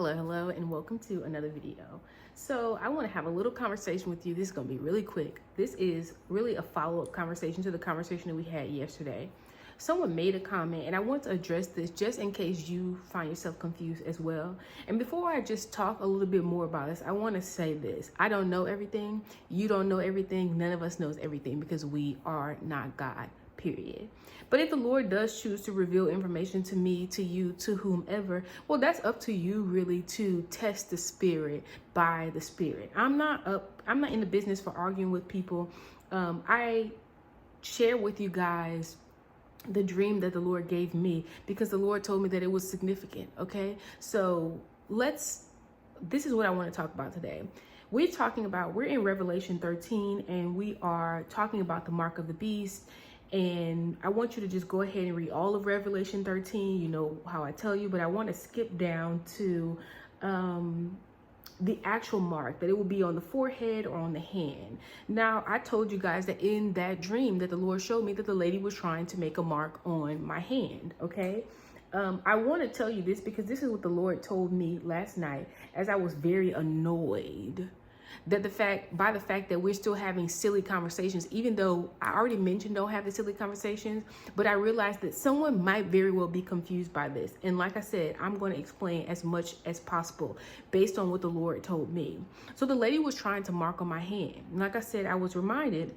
Hello, and welcome to another video. So I want to have a little conversation with you. This is going to be really quick. This is really a follow-up conversation to the conversation that we had yesterday. Someone made a comment, and I want to address this just in case you find yourself confused as well. And before I just talk a little bit more about this, I want to say this. I don't know everything. You don't know everything. None of us knows everything because we are not God. Period. But if the Lord does choose to reveal information to me, to you, to whomever, well, that's up to you really to test the spirit by the spirit. I'm not in the business for arguing with people. I share with you guys the dream that the Lord gave me because the Lord told me that it was significant. Okay. So this is what I want to talk about today. We're in Revelation 13 and we are talking about the mark of the beast. And I want you to just go ahead and read all of Revelation 13. You know how I tell you, but I want to skip down to the actual mark, that it will be on the forehead or on the hand. Now, I told you guys that in that dream that the Lord showed me that the lady was trying to make a mark on my hand, okay? I want to tell you this because this is what the Lord told me last night as I was very annoyed that the fact that we're still having silly conversations, even though I already mentioned don't have the silly conversations, but I realized that someone might very well be confused by this. And like I said, I'm going to explain as much as possible based on what the Lord told me. So the lady was trying to mark on my hand. Like I said, I was reminded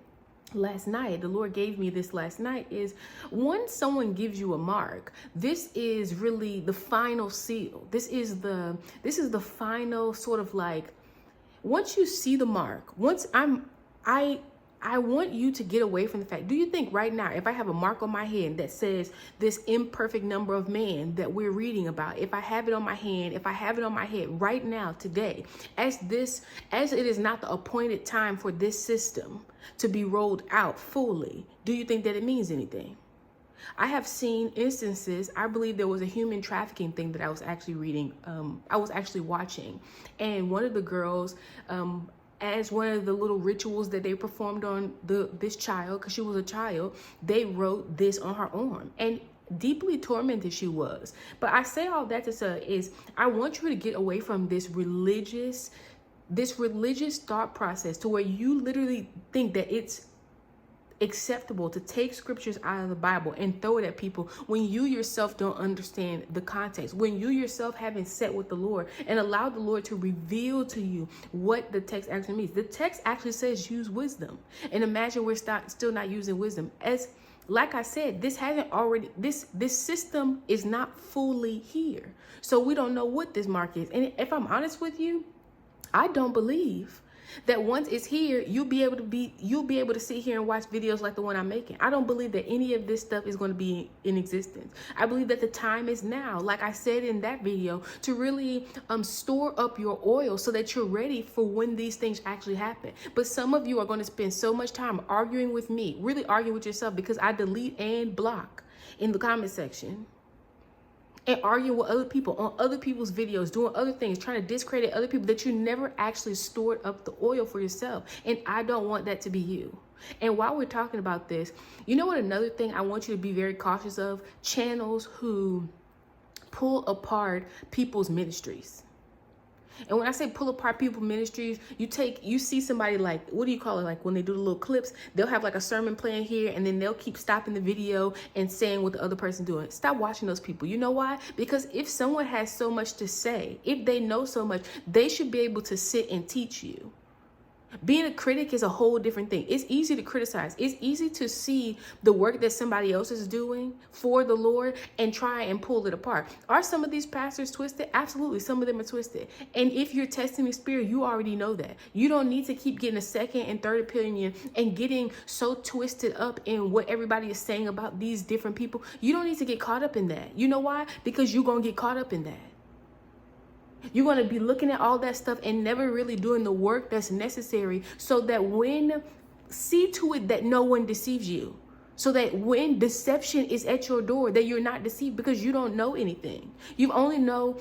last night, the Lord gave me this last night, is once someone gives you a mark, this is really the final seal. This is the final sort of like, once you see the mark, I want you to get away from the fact, do you think right now, if I have a mark on my hand that says this imperfect number of man that we're reading about, if I have it on my hand, if I have it on my head right now, today, as it is not the appointed time for this system to be rolled out fully, do you think that it means anything? I have seen instances. I believe there was a human trafficking thing that I was actually reading. I was actually watching, and one of the girls, as one of the little rituals that they performed on this child, because she was a child, they wrote this on her arm, and deeply tormented she was. But I say all that to say is I want you to get away from this religious thought process to where you literally think that it's acceptable to take scriptures out of the Bible and throw it at people when you yourself don't understand the context, when you yourself haven't sat with the Lord and allowed the Lord to reveal to you what the text actually means. The text actually says use wisdom, and imagine we're still not using wisdom. As like I said, this system is not fully here, so we don't know what this mark is. And if I'm honest with you, I don't believe that once it's here, you'll be able to sit here and watch videos like the one I'm making. I don't believe that any of this stuff is going to be in existence. I believe that the time is now, like I said in that video, to really store up your oil so that you're ready for when these things actually happen. But some of you are going to spend so much time arguing with me, really arguing with yourself, because I delete and block in the comment section, and arguing with other people on other people's videos, doing other things, trying to discredit other people, that you never actually stored up the oil for yourself. And I don't want that to be you. And while we're talking about this, you know what, another thing I want you to be very cautious of? Channels who pull apart people's ministries. And when I say pull apart people's ministries, you see somebody like, what do you call it? Like when they do the little clips, they'll have like a sermon playing here, and then they'll keep stopping the video and saying what the other person doing. Stop watching those people. You know why? Because if someone has so much to say, if they know so much, they should be able to sit and teach you. Being a critic is a whole different thing. It's easy to criticize. It's easy to see the work that somebody else is doing for the Lord and try and pull it apart. Are some of these pastors twisted? Absolutely. Some of them are twisted. And if you're testing the spirit, you already know that. You don't need to keep getting a second and third opinion and getting so twisted up in what everybody is saying about these different people. You don't need to get caught up in that. You know why? Because you're going to get caught up in that. You're going to be looking at all that stuff and never really doing the work that's necessary so that see to it that no one deceives you. So that when deception is at your door, that you're not deceived, because you don't know anything. You only know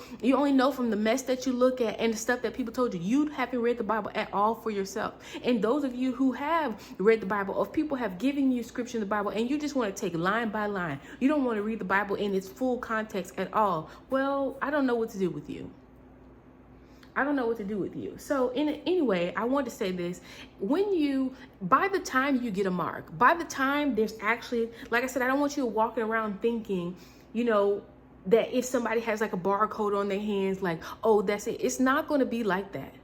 from the mess that you look at and the stuff that people told you. You haven't read the Bible at all for yourself. And those of you who have read the Bible, if people have given you scripture in the Bible and you just want to take line by line, you don't want to read the Bible in its full context at all, well, I don't know what to do with you. I don't know what to do with you. So anyway, I want to say this. By the time you get a mark, by the time there's actually, like I said, I don't want you walking around thinking, that if somebody has like a barcode on their hands, like, oh, that's it. It's not going to be like that.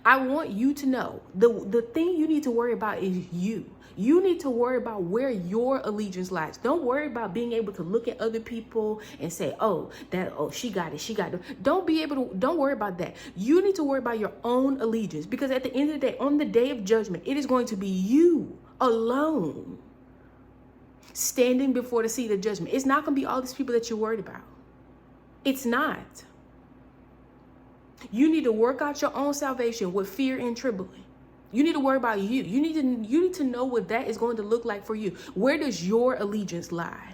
I want you to know the thing you need to worry about is you. You need to worry about where your allegiance lies. Don't worry about being able to look at other people and say, she got it. She got it. Don't worry about that. You need to worry about your own allegiance, because at the end of the day, on the day of judgment, it is going to be you alone standing before the seat of judgment. It's not going to be all these people that you're worried about. It's not. You need to work out your own salvation with fear and trembling. You need to worry about you. You need to know what that is going to look like for you. Where does your allegiance lie?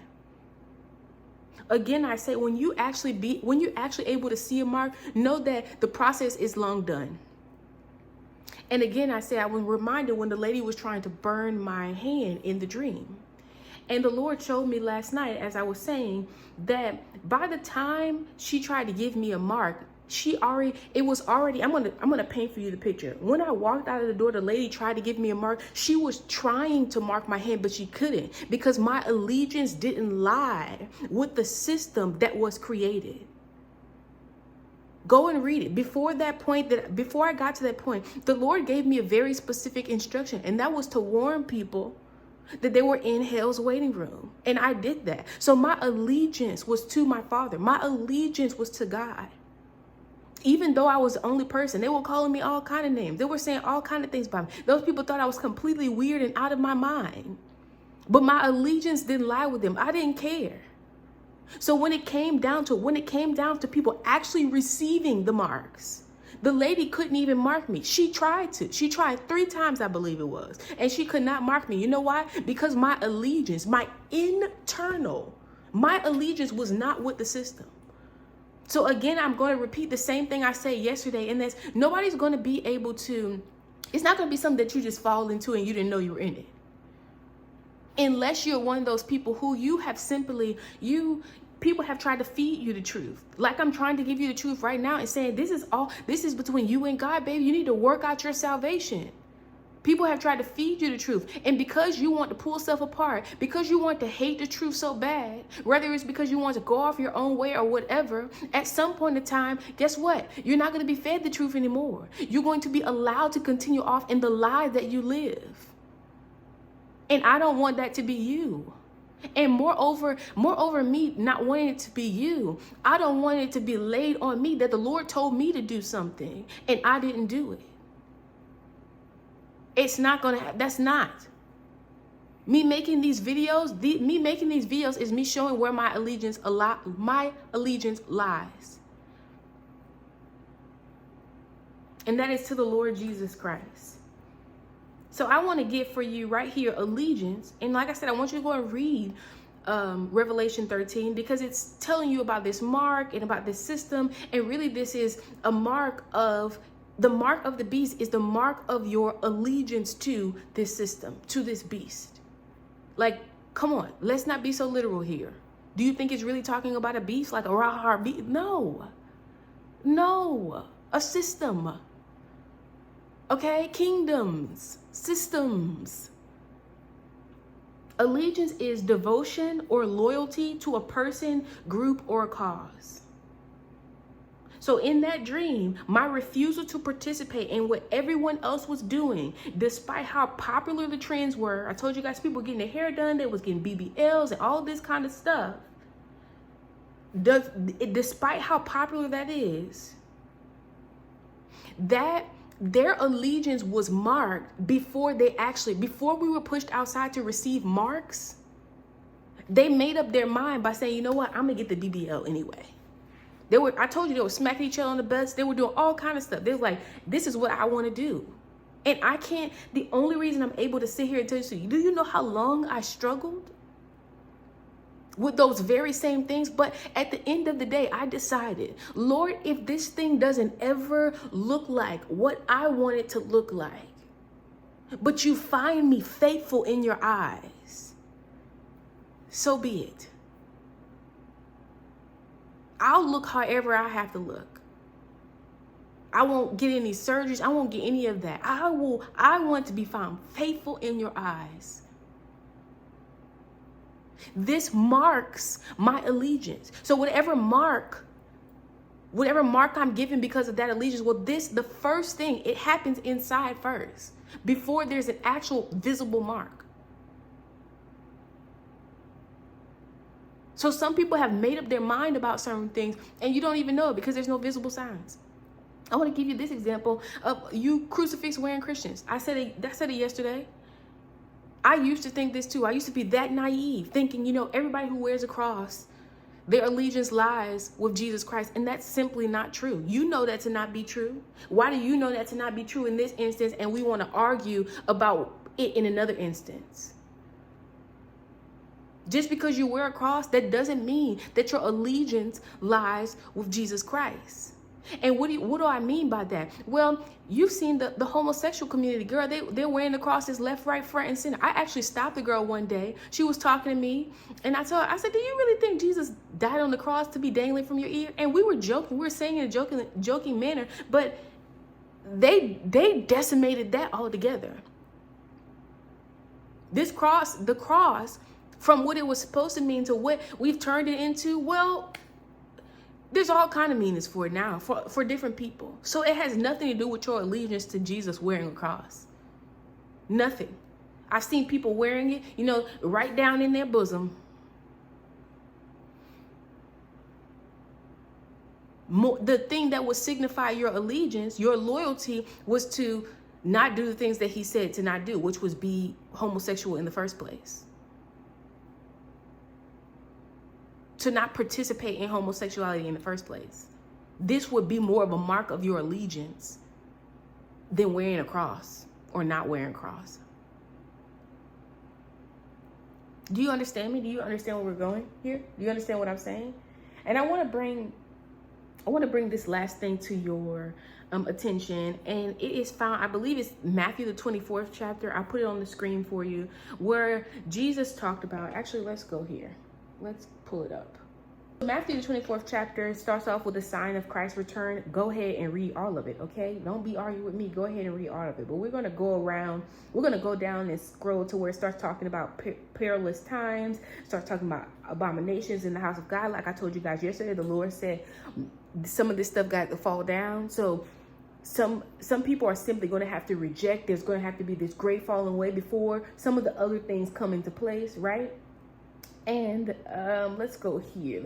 Again, I say, when you're actually able to see a mark, know that the process is long done. And again, I say, I was reminded when the lady was trying to burn my hand in the dream. And the Lord showed me last night, as I was saying, that by the time she tried to give me a mark, I'm gonna paint for you the picture. When I walked out of the door, the lady tried to give me a mark. She was trying to mark my hand, but she couldn't, because my allegiance didn't lie with the system that was created. Go and read it. Before I got to that point, the Lord gave me a very specific instruction, and that was to warn people that they were in hell's waiting room. And I did that. So my allegiance was to my Father. My allegiance was to God. Even though I was the only person, they were calling me all kind of names. They were saying all kind of things about me. Those people thought I was completely weird and out of my mind. But my allegiance didn't lie with them. I didn't care. So when it came down to people actually receiving the marks, the lady couldn't even mark me. She tried 3 times, I believe it was. And she could not mark me. You know why? Because my allegiance was not with the system. So again, I'm going to repeat the same thing I said yesterday, and that's nobody's going to be able to, it's not going to be something that you just fall into and you didn't know you were in it. Unless you're one of those people who people have tried to feed you the truth. Like I'm trying to give you the truth right now and saying, this is between you and God, baby. You need to work out your salvation. People have tried to feed you the truth. And because you want to pull stuff apart, because you want to hate the truth so bad, whether it's because you want to go off your own way or whatever, at some point in time, guess what? You're not going to be fed the truth anymore. You're going to be allowed to continue off in the lie that you live. And I don't want that to be you. And moreover, me not wanting it to be you, I don't want it to be laid on me that the Lord told me to do something and I didn't do it. It's not going to happen. That's not. Me making these videos is me showing where my allegiance lies. And that is to the Lord Jesus Christ. So I want to get for you right here allegiance. And like I said, I want you to go and read Revelation 13, because it's telling you about this mark and about this system. And really this is a mark of, the mark of the beast is the mark of your allegiance to this system, to this beast. Like, come on, let's not be so literal here. Do you think it's really talking about a beast, like a rah beast? No, a system. Okay, kingdoms, systems. Allegiance is devotion or loyalty to a person, group, or a cause. So in that dream, my refusal to participate in what everyone else was doing, despite how popular the trends were. I told you guys, people were getting their hair done, they was getting BBLs and all this kind of stuff. Despite how popular that is, that their allegiance was marked before we were pushed outside to receive marks. They made up their mind by saying, you know what, I'm gonna get the BBL anyway. I told you, they were smacking each other on the butts. They were doing all kind of stuff. They was like, this is what I want to do. And I can't, the only reason I'm able to sit here and tell you, do you know how long I struggled with those very same things? But at the end of the day, I decided, Lord, if this thing doesn't ever look like what I want it to look like, but you find me faithful in your eyes, so be it. I'll look however I have to look. I won't get any surgeries. I won't get any of that. I want to be found faithful in your eyes. This marks my allegiance. So whatever mark I'm given because of that allegiance, well, the first thing, it happens inside first before there's an actual visible mark. So some people have made up their mind about certain things and you don't even know it because there's no visible signs. I want to give you this example of you crucifix wearing Christians. I said it yesterday. I used to think this too. I used to be that naive, thinking, everybody who wears a cross, their allegiance lies with Jesus Christ. And that's simply not true. You know that to not be true. Why do you know that to not be true in this instance? And we want to argue about it in another instance. Just because you wear a cross, that doesn't mean that your allegiance lies with Jesus Christ. And what do I mean by that? Well, you've seen the homosexual community, girl, they're wearing the crosses left, right, front, and center. I actually stopped the girl one day. She was talking to me, and I told her, I said, do you really think Jesus died on the cross to be dangling from your ear? And we were joking. We were saying in a joking manner, but they decimated that altogether. The cross, from what it was supposed to mean to what we've turned it into, well, there's all kind of meanings for it now, for different people. So it has nothing to do with your allegiance to Jesus wearing a cross. Nothing. I've seen people wearing it, right down in their bosom. The thing that would signify your allegiance, your loyalty, was to not do the things that he said to not do, which was be homosexual in the first place. To not participate in homosexuality in the first place. This would be more of a mark of your allegiance than wearing a cross or not wearing a cross. Do you understand me? Do you understand where we're going here? Do you understand what I'm saying? And I want to bring this last thing to your attention, and it is found, I believe it's Matthew the 24th chapter. I put it on the screen for you, where Jesus talked about, actually, let's go here. Let's pull it up. Matthew the 24th chapter starts off with a sign of Christ's return. Go ahead and read all of it, okay? Don't be arguing with me. Go ahead and read all of it. But we're going to go around. We're going to go down and scroll to where it starts talking about perilous times, starts talking about abominations in the house of God. Like I told you guys yesterday, the Lord said some of this stuff got to fall down. So some people are simply going to have to reject. There's going to have to be this great falling away before some of the other things come into place, right? And let's go here.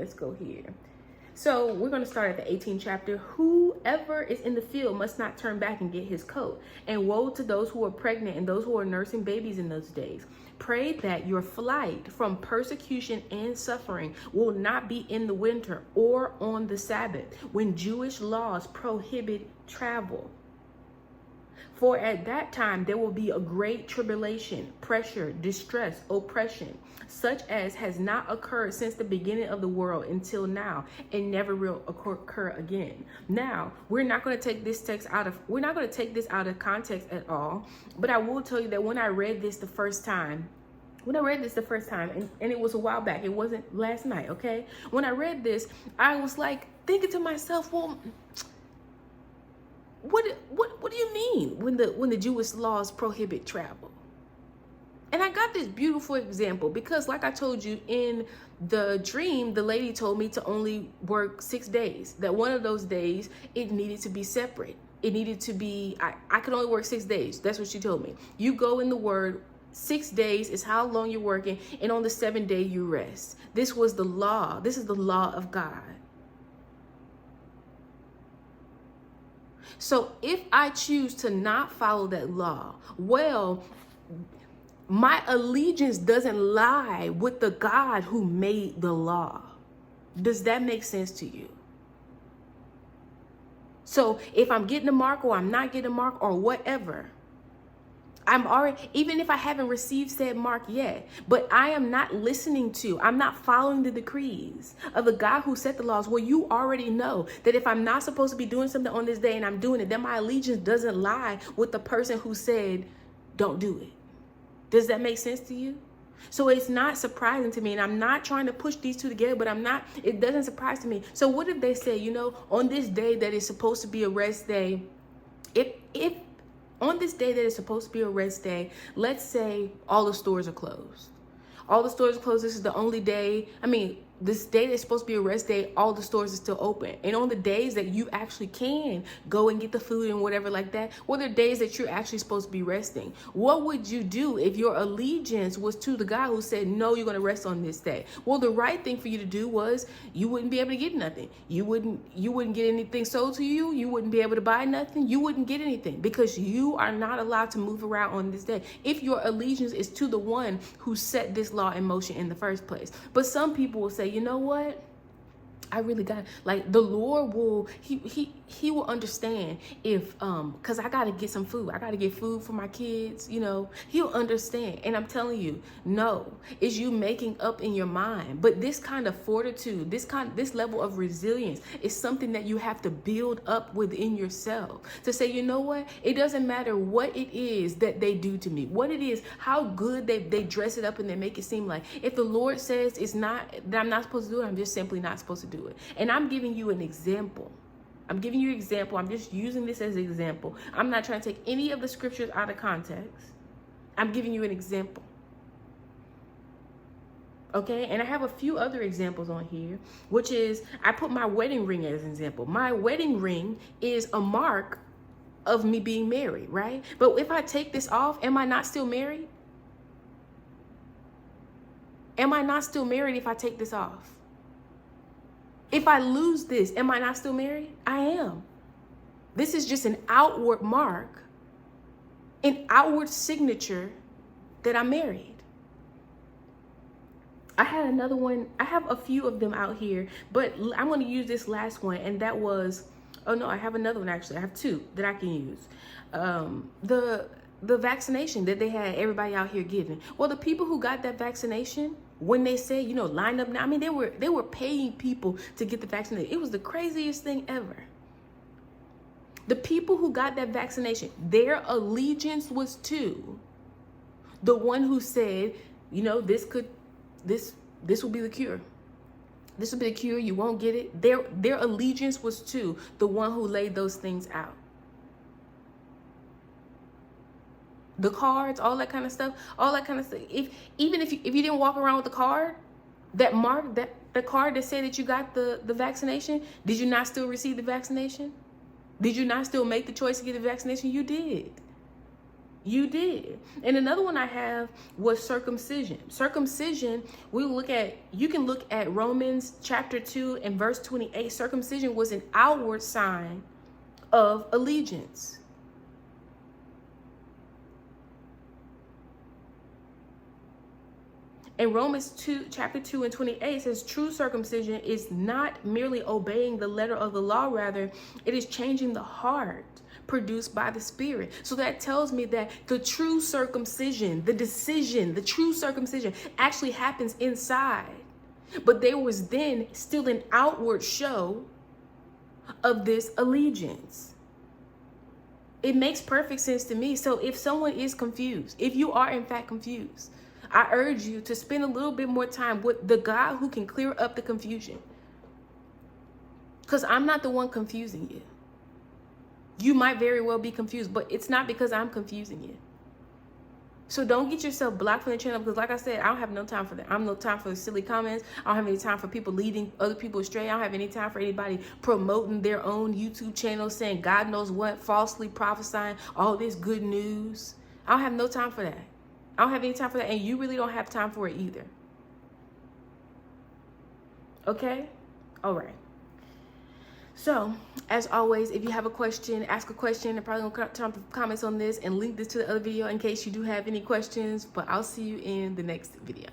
So we're going to start at the 18th chapter. Whoever is in the field must not turn back and get his coat. And woe to those who are pregnant and those who are nursing babies in those days. Pray that your flight from persecution and suffering will not be in the winter or on the Sabbath, when Jewish laws prohibit travel. For at that time there will be a great tribulation, pressure, distress, oppression, such as has not occurred since the beginning of the world until now, and never will occur again. Now, we're not going to take this out of context at all, but I will tell you that when I read this the first time, and it was a while back, it wasn't last night, okay? When I read this, I was like thinking to myself, well, what do you mean when the Jewish laws prohibit travel? And I got this beautiful example because, like I told you in the dream, the lady told me to only work 6 days. That one of those days, it needed to be separate. It needed to be, I could only work 6 days. That's what she told me. You go in the word, 6 days is how long you're working, and on the 7th day you rest. This was the law. This is the law of God. So if I choose to not follow that law, well, my allegiance doesn't lie with the God who made the law. Does that make sense to you? So if I'm getting a mark or I'm not getting a mark or whatever, I'm already, even if I haven't received said mark yet, but I am not listening to, I'm not following the decrees of the God who set the laws. Well, you already know that if I'm not supposed to be doing something on this day and I'm doing it, then my allegiance doesn't lie with the person who said, don't do it. Does that make sense to you? So it's not surprising to me, and I'm not trying to push these two together, but it doesn't surprise to me. So what if they say, on this day that is supposed to be a rest day, if on this day that is supposed to be a rest day, let's say all the stores are closed. All the stores are closed. This is the only day. This day that's supposed to be a rest day, all the stores are still open. And on the days that you actually can go and get the food and whatever like that, well, there are days that you're actually supposed to be resting. What would you do if your allegiance was to the guy who said, no, you're going to rest on this day? Well, the right thing for you to do was you wouldn't be able to get nothing. You wouldn't get anything sold to you. You wouldn't be able to buy nothing. You wouldn't get anything because you are not allowed to move around on this day if your allegiance is to the one who set this law in motion in the first place. But some people will say, you know what? I really got, like, the Lord will, he will understand if, cause I got to get some food. I got to get food for my kids, he'll understand. And I'm telling you, no, it's you making up in your mind. But this kind of fortitude, this level of resilience is something that you have to build up within yourself to say, you know what? It doesn't matter what it is that they do to me, what it is, how good they dress it up and they make it seem like. If the Lord says it's not, that I'm not supposed to do it, I'm just simply not supposed to do it. And I'm giving you an example. I'm just using this as an example. I'm not trying to take any of the scriptures out of context. I'm giving you an example. Okay, and I have a few other examples on here, which is I put my wedding ring as an example. My wedding ring is a mark of me being married, right? But if I take this off, am I not still married? Am I not still married if I take this off? If I lose this, am I not still married? I am. This is just an outward mark, an outward signature that I'm married. I had another one. I have a few of them out here, but I'm going to use this last one. And that was, oh no, I have another one actually. I have two that I can use. The vaccination that they had everybody out here getting. Well, the people who got that vaccination, when they say, line up now, they were paying people to get the vaccination. It was the craziest thing ever. The people who got that vaccination, their allegiance was to the one who said, this will be the cure. This will be the cure. You won't get it. Their allegiance was to the one who laid those things out. The cards, all that kind of stuff. If you didn't walk around with the card, that mark, the card that said that you got the vaccination, did you not still receive the vaccination? Did you not still make the choice to get the vaccination? You did. You did. And another one I have was circumcision. Circumcision, you can look at Romans chapter 2 and verse 28. Circumcision was an outward sign of allegiance. In Romans 2, chapter 2 and 28 says, true circumcision is not merely obeying the letter of the law, rather, it is changing the heart produced by the Spirit. So that tells me that the true circumcision, the true circumcision actually happens inside. But there was then still an outward show of this allegiance. It makes perfect sense to me. So if someone is confused, if you are in fact confused, I urge you to spend a little bit more time with the God who can clear up the confusion. Because I'm not the one confusing you. You might very well be confused, but it's not because I'm confusing you. So don't get yourself blocked from the channel, because like I said, I don't have no time for that. I have no time for silly comments. I don't have any time for people leading other people astray. I don't have any time for anybody promoting their own YouTube channel, saying God knows what, falsely prophesying all this good news. I don't have no time for that. I don't have any time for that, and you really don't have time for it either. Okay? All right. So, as always, if you have a question, ask a question. I'm probably going to turn off comments on this and link this to the other video in case you do have any questions, but I'll see you in the next video.